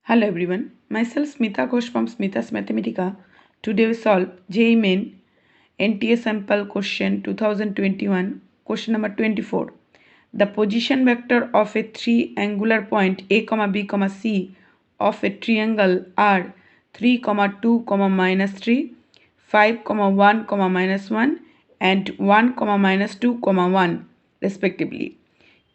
Hello everyone, myself Smita Ghosh from Smita's Mathematica. Today we solve JEE Main NTA sample question 2021, question number 24. The position vector of a three angular point A, B, C of a triangle are 3, 2, -3, 5, 1, -1 and 1, -2, 1 respectively.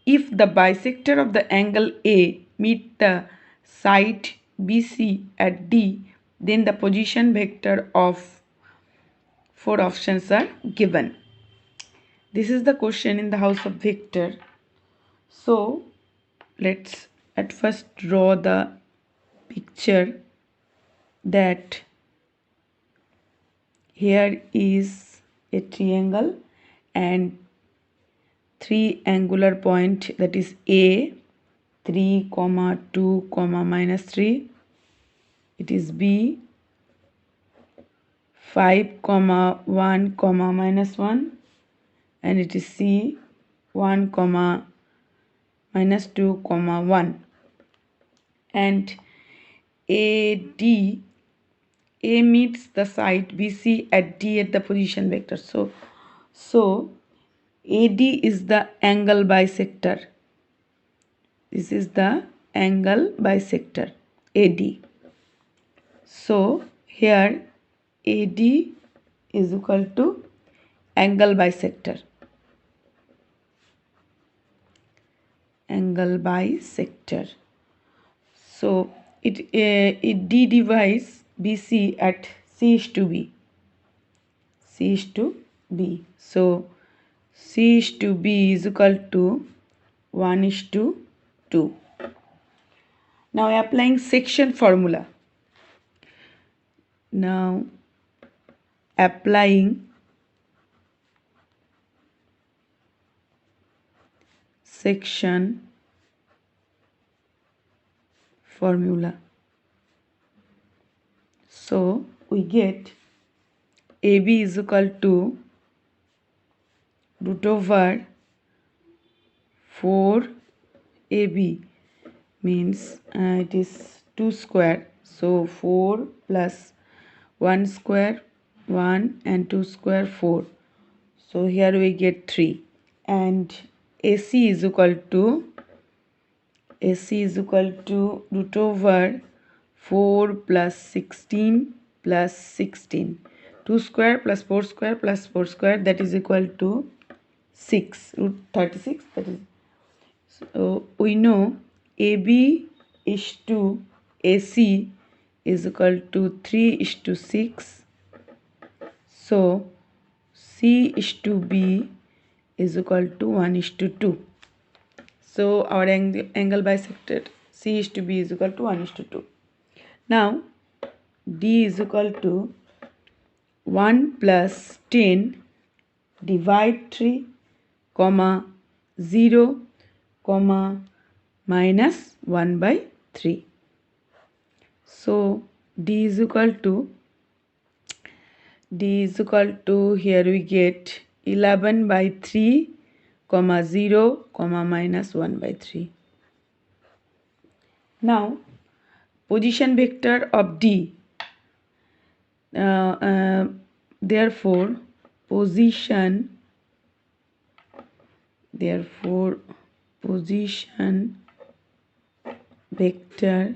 If the bisector of the angle A meet the side BC at D, then the position vector of four options are given. This is the question in the house of vector. So let's at first draw the picture that here is a triangle and three angular point, that is A 3, 2, -3. It is B 5, 1, -1, and it is C 1, -2, 1. And AD, A meets the side BC at D at the position vector. So AD is the angle bisector. This is the angle bisector AD. So here AD is equal to angle bisector. Angle bisector. So it D divides BC at C is to B. C is to B. So C is to B is equal to 1 is to 2. Now applying section formula. Now applying section formula. So we get AB is equal to root over 4 AB means it is 2 square. So 4 plus 1 square 1 and 2 square 4. So here we get 3, and AC is equal to root over 4 plus 16 plus 16. 2 square plus 4 square plus 4 square, that is equal to 6 root 36. That is, so we know AB is to AC is equal to 3 is to 6. So C is to B is equal to 1 is to 2. So our angle bisected C is to B is equal to 1 is to 2. Now D is equal to 1 plus 10 divide 3, 0, minus 1 by 3. So D is equal to here we get 11 by 3, 0, minus 1 by 3. Now position vector of D. Therefore position vector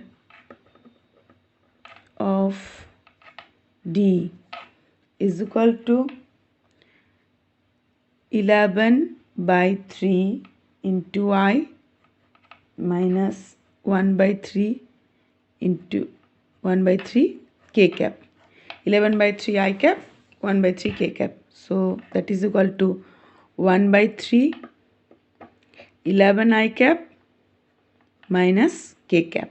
of D is equal to 11 by 3 into I minus 1 by 3 into 1 by 3 k cap. 11 by 3 I cap, 1 by 3 k cap. So that is equal to 1 by 3 11 I cap minus k cap.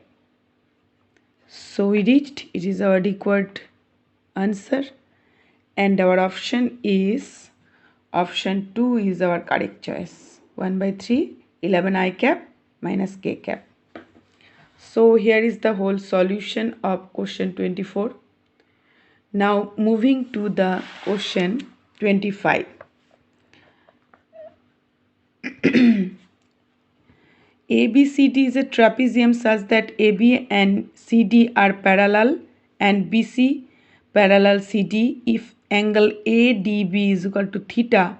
So we reached, it is our required answer, and our option 2 is our correct choice. 1 by 3 11 I cap minus k cap. So here is the whole solution of question 24. Now moving to the question 25. ABCD is a trapezium such that AB and CD are parallel and BC parallel CD. If angle ADB is equal to theta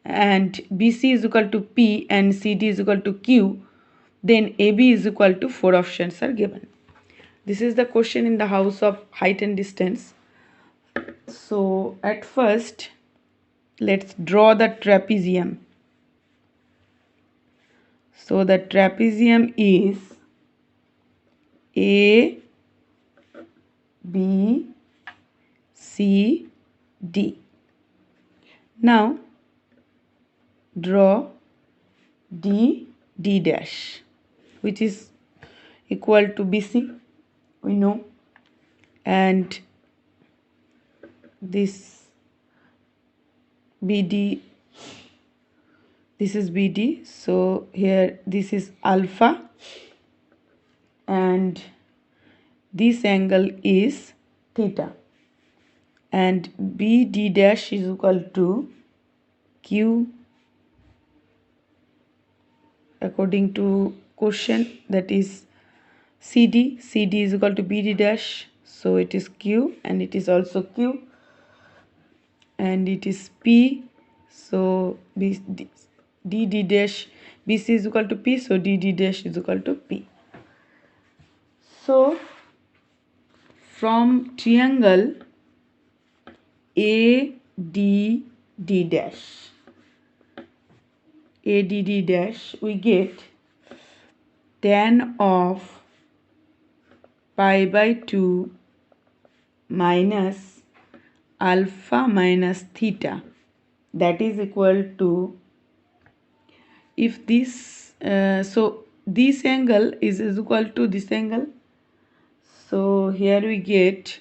and BC is equal to P and CD is equal to Q, then AB is equal to 4 options are given. This is the question in the house of height and distance. So at first, let's draw the trapezium. So the trapezium is A, B, C, D. Now draw D, D dash, which is equal to BC, we know, and this BD, this is BD, so here this is alpha and this angle is theta, and BD dash is equal to Q according to question, that is CD. CD is equal to BD dash, so it is Q and it is also Q, and it is P, so DD dash, BC is equal to P, so DD dash is equal to P. So from triangle ADD dash, ADD dash, we get tan of pi by 2 minus alpha minus theta, that is equal to, if this so this angle is equal to this angle, so here we get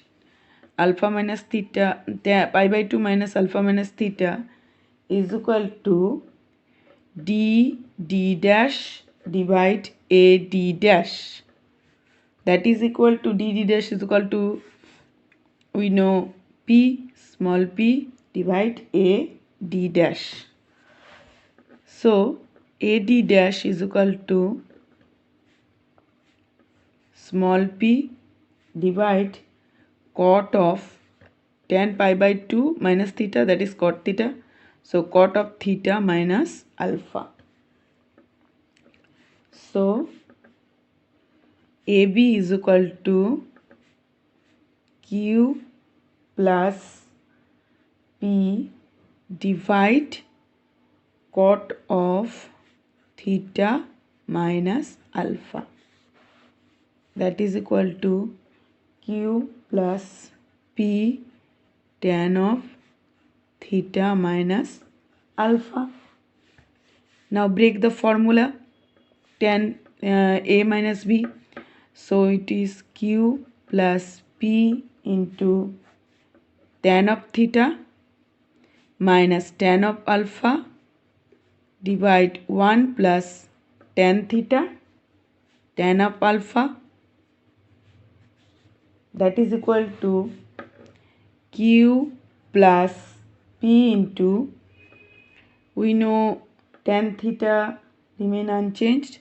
alpha minus theta, pi by 2 minus alpha minus theta is equal to D D dash divide A D dash, that is equal to D D dash is equal to, we know, P small p divide A D dash. So AD dash is equal to small p divide cot of tan pi by 2 minus theta, that is cot theta, so cot of theta minus alpha. So AB is equal to Q plus P divide cot of theta minus alpha, that is equal to Q plus P tan of theta minus alpha. Now break the formula, tan A minus B, so it is Q plus P into tan of theta minus tan of alpha divide 1 plus tan theta tan of alpha, that is equal to Q plus P into, we know tan theta remain unchanged,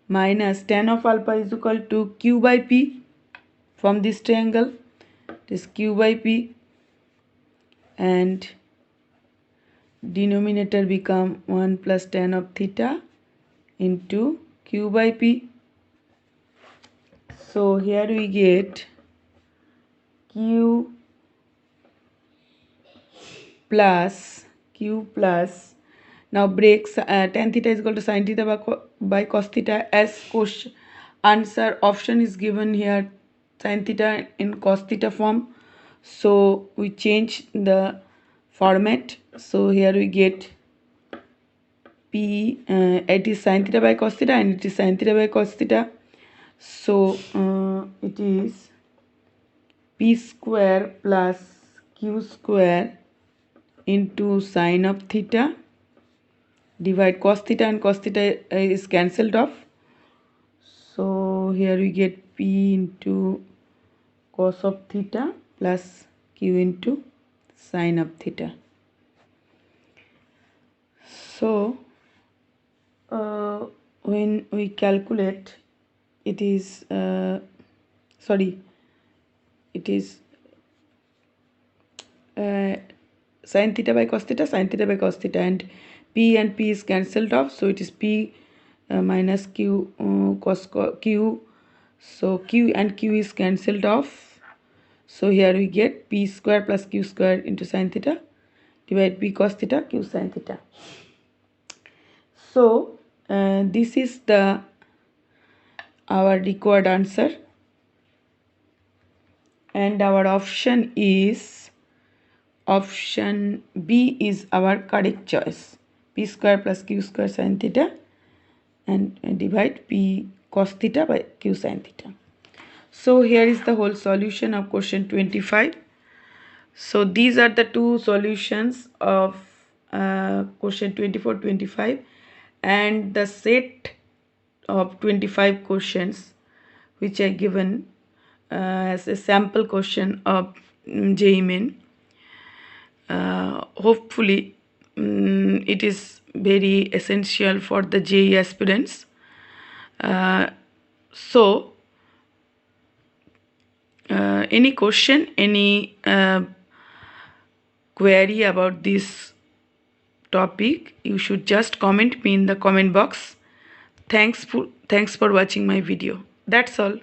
minus tan of alpha is equal to Q by P from this triangle, this Q by P, and denominator become 1 plus tan of theta into Q by P. So here we get Q plus, now breaks tan theta is equal to sin theta by cos theta, as question answer option is given here sin theta in cos theta form, so we change the format, so here we get P, it is sin theta by cos theta and it is sin theta by cos theta, so it is P square plus Q square into sin of theta divide cos theta, and cos theta is cancelled off, so here we get P into cos of theta plus Q into sin of theta. So when we calculate, it is it is sin theta by cos theta, sin theta by cos theta, and p is cancelled off, so it is p minus q cos q. So q and q is cancelled off, so here we get p square plus q square into sin theta divided p cos theta q sin theta. So this is the our required answer, and our option B is our correct choice. P square plus q square sin theta and divide p cos theta by q sin theta. So here is the whole solution of question 25. So these are the two solutions of question 24-25, and the set of 25 questions which are given as a sample question of JEE Main. Hopefully it is very essential for the JEE aspirants. So any question, any query about this topic, you should just comment me in the comment box. Thanks for watching my video. That's all.